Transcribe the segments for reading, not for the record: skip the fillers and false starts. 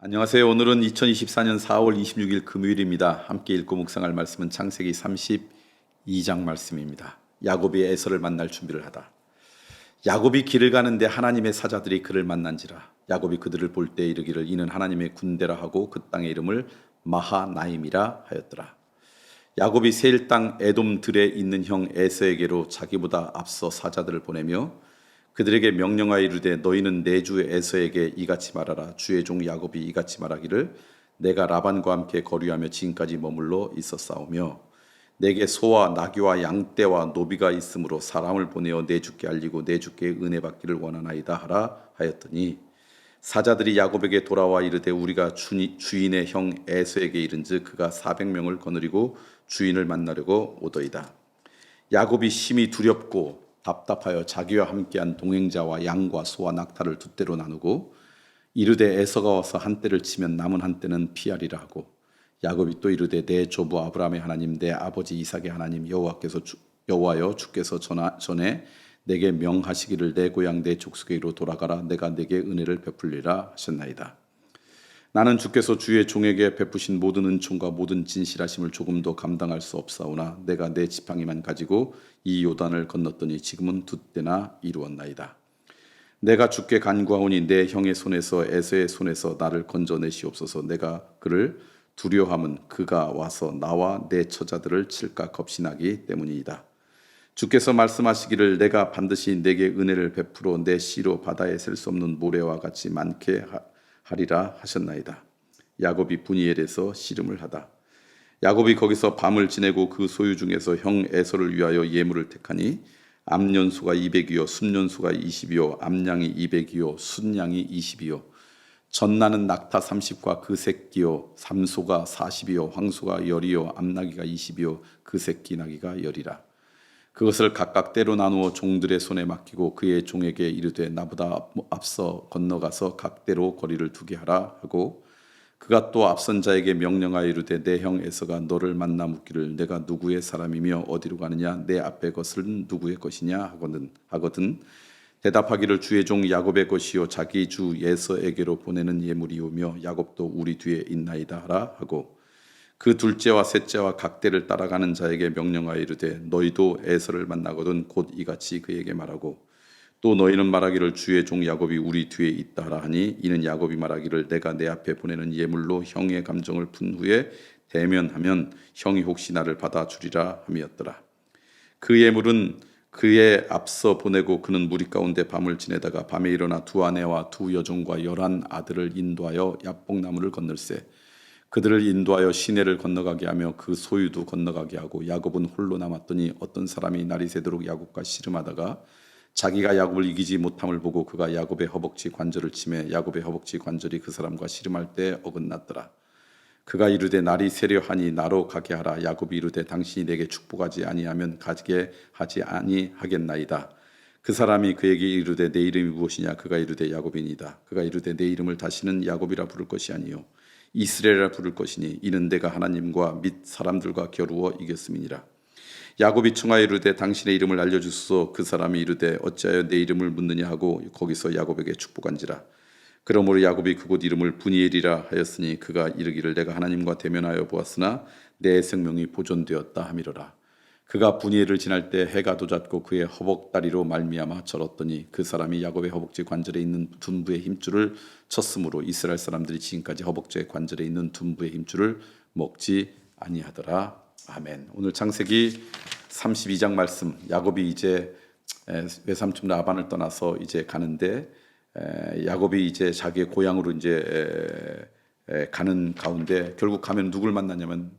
안녕하세요. 오늘은 2024년 4월 26일 금요일입니다. 함께 읽고 묵상할 말씀은 창세기 32장 말씀입니다. 야곱이 에서를 만날 준비를 하다. 야곱이 길을 가는데 하나님의 사자들이 그를 만난지라. 야곱이 그들을 볼 때 이르기를 이는 하나님의 군대라 하고 그 땅의 이름을 마하나임이라 하였더라. 야곱이 세일 땅 에돔들에 있는 형 에서에게로 자기보다 앞서 사자들을 보내며 그들에게 명령하여 이르되 너희는 내 주 에서에게 이같이 말하라. 주의 종 야곱이 이같이 말하기를 내가 라반과 함께 거류하며 지금까지 머물러 있었사오며 내게 소와 나귀와 양떼와 노비가 있으므로 사람을 보내어 내 주께 알리고 내 주께 은혜 받기를 원하나이다 하라 하였더니 사자들이 야곱에게 돌아와 이르되 우리가 주인의 형 에서에게 이른즉 그가 400명을 거느리고 주인을 만나려고 오더이다. 야곱이 심히 두렵고 답답하여 자기와 함께한 동행자와 양과 소와 낙타를 두 떼로 나누고 이르되 에서가 와서 한 떼를 치면 남은 한 떼는 피하리라 하고 야곱이 또 이르되 내 조부 아브라함의 하나님 내 아버지 이삭의 하나님 여호와여 주께서 전에 내게 명하시기를 내 고향 내 족속에로 돌아가라 내가 내게 은혜를 베풀리라 하셨나이다. 나는 주께서 주의 종에게 베푸신 모든 은총과 모든 진실하심을 조금도 감당할 수 없사오나 내가 내 지팡이만 가지고 이 요단을 건넜더니 지금은 두 때나 이루었나이다. 내가 주께 간구하오니 내 형의 손에서 에서의 손에서 나를 건져내시옵소서. 내가 그를 두려워함은 그가 와서 나와 내 처자들을 칠까 겁신하기 때문이다. 주께서 말씀하시기를 내가 반드시 내게 은혜를 베풀어 내 씨로 바다에 셀 수 없는 모래와 같이 많게 하리라 하셨나이다. 야곱이 분이엘에서 씨름을 하다. 야곱이 거기서 밤을 지내고 그 소유 중에서 형 에서를 위하여 예물을 택하니 암년수가 200이요 순년수가 20이요 암양이 200이요 순양이 20이요 전나는 낙타 30과 그 새끼요 삼소가 40이요 황소가 10이요 암나귀가 20이요 그 새끼 나귀가 10이라. 그것을 각각 때로 나누어 종들의 손에 맡기고 그의 종에게 이르되 나보다 앞서 건너가서 각대로 거리를 두게 하라 하고 그가 또 앞선 자에게 명령하여 이르되 내 형 에서가 너를 만나 묻기를 내가 누구의 사람이며 어디로 가느냐 내 앞의 것은 누구의 것이냐 하거든 대답하기를 주의 종 야곱의 것이요 자기 주 에서에게로 보내는 예물이오며 야곱도 우리 뒤에 있나이다 하라 하고 그 둘째와 셋째와 각대를 따라가는 자에게 명령하여 이르되 너희도 에서를 만나거든 곧 이같이 그에게 말하고 또 너희는 말하기를 주의 종 야곱이 우리 뒤에 있다 하라 하니 이는 야곱이 말하기를 내가 내 앞에 보내는 예물로 형의 감정을 푼 후에 대면하면 형이 혹시 나를 받아주리라 함이었더라. 그 예물은 그의 앞서 보내고 그는 무리 가운데 밤을 지내다가 밤에 일어나 두 아내와 두 여종과 11 아들을 인도하여 야복나무를 건널세 그들을 인도하여 시내를 건너가게 하며 그 소유도 건너가게 하고 야곱은 홀로 남았더니 어떤 사람이 날이 새도록 야곱과 씨름하다가 자기가 야곱을 이기지 못함을 보고 그가 야곱의 허벅지 관절을 치매 야곱의 허벅지 관절이 그 사람과 씨름할 때 어긋났더라. 그가 이르되 날이 새려 하니 나로 가게 하라. 야곱이 이르되 당신이 내게 축복하지 아니하면 가게 하지 아니하겠나이다. 그 사람이 그에게 이르되 내 이름이 무엇이냐 그가 이르되 야곱이니이다. 그가 이르되 내 이름을 다시는 야곱이라 부를 것이 아니요 이스라엘이라 부를 것이니 이는 내가 하나님과 및 사람들과 겨루어 이겼음이니라. 야곱이 청하여 이르되 당신의 이름을 알려주소서. 그 사람이 이르되 어찌하여 내 이름을 묻느냐 하고 거기서 야곱에게 축복한지라. 그러므로 야곱이 그곳 이름을 분이엘이라 하였으니 그가 이르기를 내가 하나님과 대면하여 보았으나 내 생명이 보존되었다 하미로라. 그가 분이엘을 지날 때 해가 도졌고 그의 허벅다리로 말미암아 절었더니 그 사람이 야곱의 허벅지 관절에 있는 둔부의 힘줄을 쳤으므로 이스라엘 사람들이 지금까지 허벅지 관절에 있는 둔부의 힘줄을 먹지 아니하더라. 아멘. 오늘 창세기 32장 말씀. 야곱이 이제 외삼촌 라반을 떠나서 이제 가는데 야곱이 이제 자기의 고향으로 이제 가는 가운데 결국 가면 누굴 만나냐면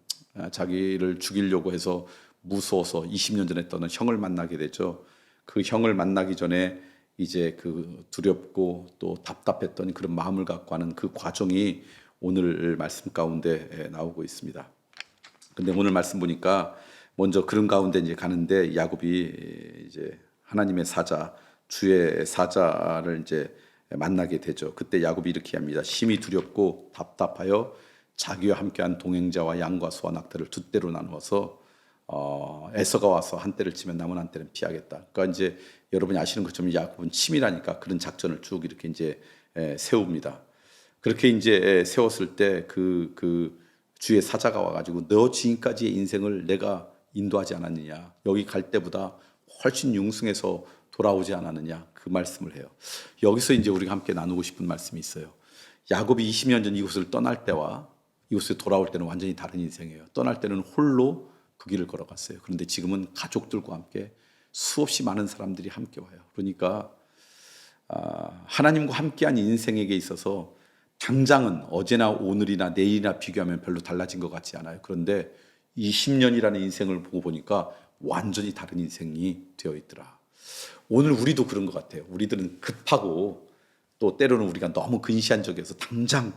자기를 죽이려고 해서 무서워서 20년 전에 떠난 형을 만나게 되죠. 그 형을 만나기 전에 이제 그 두렵고 또 답답했던 그런 마음을 갖고 하는 그 과정이 오늘 말씀 가운데 나오고 있습니다. 근데 오늘 말씀 보니까 먼저 그런 가운데 이제 가는데 야곱이 이제 하나님의 사자, 주의 사자를 이제 만나게 되죠. 그때 야곱이 이렇게 합니다. 심히 두렵고 답답하여 자기와 함께한 동행자와 양과 소와 낙타를 두 떼로 나누어서 에서가 와서 한 떼를 치면 남은 한 떼는 피하겠다. 그러니까 이제 여러분이 아시는 것처럼 야곱은 치밀하니까 그런 작전을 쭉 이렇게 이제 세웁니다. 그렇게 이제 세웠을 때 그 주의 사자가 와가지고 너 지금까지의 인생을 내가 인도하지 않았느냐, 여기 갈 때보다 훨씬 융승해서 돌아오지 않았느냐, 그 말씀을 해요. 여기서 이제 우리가 함께 나누고 싶은 말씀이 있어요. 야곱이 20년 전 이곳을 떠날 때와 이곳에 돌아올 때는 완전히 다른 인생이에요. 떠날 때는 홀로 그 길을 걸어갔어요. 그런데 지금은 가족들과 함께 수없이 많은 사람들이 함께 와요. 그러니까 하나님과 함께한 인생에게 있어서 당장은 어제나 오늘이나 내일이나 비교하면 별로 달라진 것 같지 않아요. 그런데 20년이라는 인생을 보고 보니까 완전히 다른 인생이 되어 있더라. 오늘 우리도 그런 것 같아요. 우리들은 급하고 또 때로는 우리가 너무 근시안적이어서 당장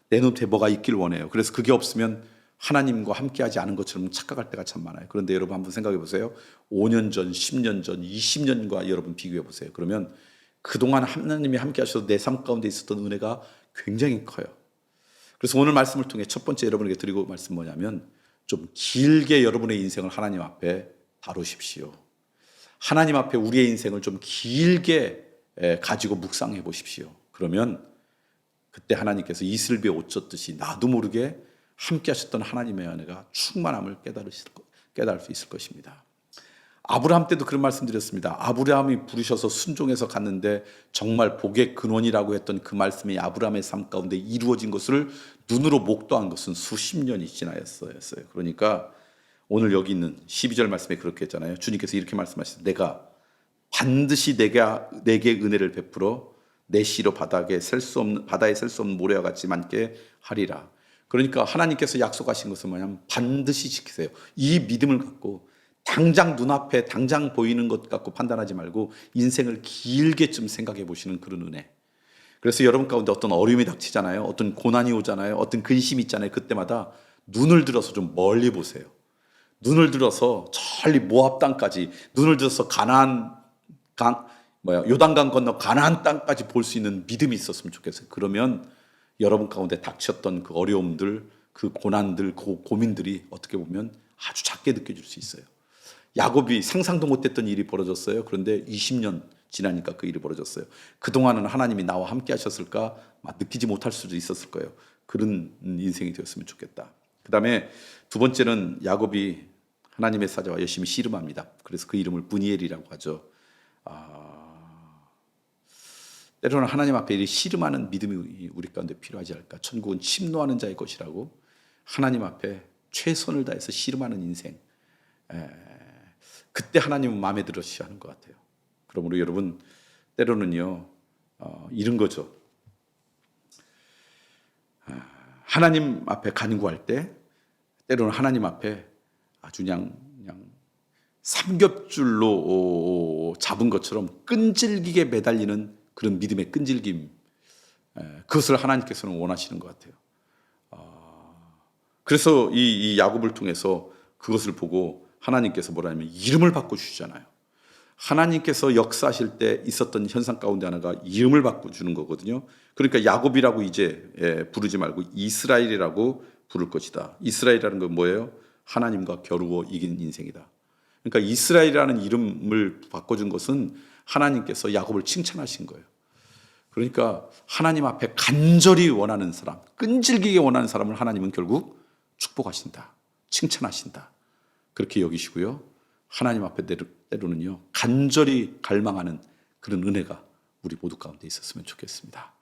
내 눈앞에 뭐가 있길 원해요. 그래서 그게 없으면 하나님과 함께하지 않은 것처럼 착각할 때가 참 많아요. 그런데 여러분 한번 생각해 보세요. 5년 전, 10년 전, 20년과 여러분 비교해 보세요. 그러면 그동안 하나님이 함께 하셔서 내 삶 가운데 있었던 은혜가 굉장히 커요. 그래서 오늘 말씀을 통해 첫 번째 여러분에게 드리고 말씀 뭐냐면, 좀 길게 여러분의 인생을 하나님 앞에 다루십시오. 하나님 앞에 우리의 인생을 좀 길게 가지고 묵상해 보십시오. 그러면 그때 하나님께서 이슬비에 옷 젖듯이 나도 모르게 함께 하셨던 하나님의 은혜가 충만함을 깨달을 수 있을 것입니다. 아브라함 때도 그런 말씀 드렸습니다. 아브라함이 부르셔서 순종해서 갔는데 정말 복의 근원이라고 했던 그 말씀이 아브라함의 삶 가운데 이루어진 것을 눈으로 목도한 것은 수십 년이 지나였어요. 그러니까 오늘 여기 있는 12절 말씀에 그렇게 했잖아요. 주님께서 이렇게 말씀하셨어요. 내가 반드시 내게 은혜를 베풀어 내 씨로 바다에 셀 수 없는 모래와 같이 많게 하리라. 그러니까 하나님께서 약속하신 것은 뭐냐면 반드시 지키세요. 이 믿음을 갖고 당장 눈앞에 당장 보이는 것 갖고 판단하지 말고 인생을 길게 좀 생각해 보시는 그런 은혜. 그래서 여러분 가운데 어떤 어려움이 닥치잖아요. 어떤 고난이 오잖아요. 어떤 근심이 있잖아요. 그때마다 눈을 들어서 좀 멀리 보세요. 눈을 들어서 저리 모압 땅까지, 눈을 들어서 요단강 건너 가나안 땅까지 볼 수 있는 믿음이 있었으면 좋겠어요. 그러면 여러분 가운데 닥쳤던 그 어려움들, 그 고난들, 그 고민들이 어떻게 보면 아주 작게 느껴질 수 있어요. 야곱이 상상도 못했던 일이 벌어졌어요. 그런데 20년 지나니까 그 일이 벌어졌어요. 그동안은 하나님이 나와 함께 하셨을까 느끼지 못할 수도 있었을 거예요. 그런 인생이 되었으면 좋겠다. 그 다음에 두 번째는 야곱이 하나님의 사자와 열심히 씨름합니다. 그래서 그 이름을 브니엘이라고 하죠. 때로는 하나님 앞에 이 씨름하는 믿음이 우리 가운데 필요하지 않을까. 천국은 침노하는 자의 것이라고, 하나님 앞에 최선을 다해서 씨름하는 인생. 그때 하나님은 마음에 들으셔야 하는 것 같아요. 그러므로 여러분, 때로는요 이런 거죠. 하나님 앞에 간구할 때 때로는 하나님 앞에 아주 그냥 삼겹줄로 잡은 것처럼 끈질기게 매달리는 그런 믿음의 끈질김, 그것을 하나님께서는 원하시는 것 같아요. 그래서 이 야곱을 통해서 그것을 보고 하나님께서 뭐라냐면 이름을 바꿔주시잖아요. 하나님께서 역사하실 때 있었던 현상 가운데 하나가 이름을 바꿔주는 거거든요. 그러니까 야곱이라고 이제 부르지 말고 이스라엘이라고 부를 것이다. 이스라엘이라는 건 뭐예요? 하나님과 겨루어 이긴 인생이다. 그러니까 이스라엘이라는 이름을 바꿔준 것은 하나님께서 야곱을 칭찬하신 거예요. 그러니까 하나님 앞에 간절히 원하는 사람, 끈질기게 원하는 사람을 하나님은 결국 축복하신다, 칭찬하신다, 그렇게 여기시고요. 하나님 앞에 때로는요 간절히 갈망하는 그런 은혜가 우리 모두 가운데 있었으면 좋겠습니다.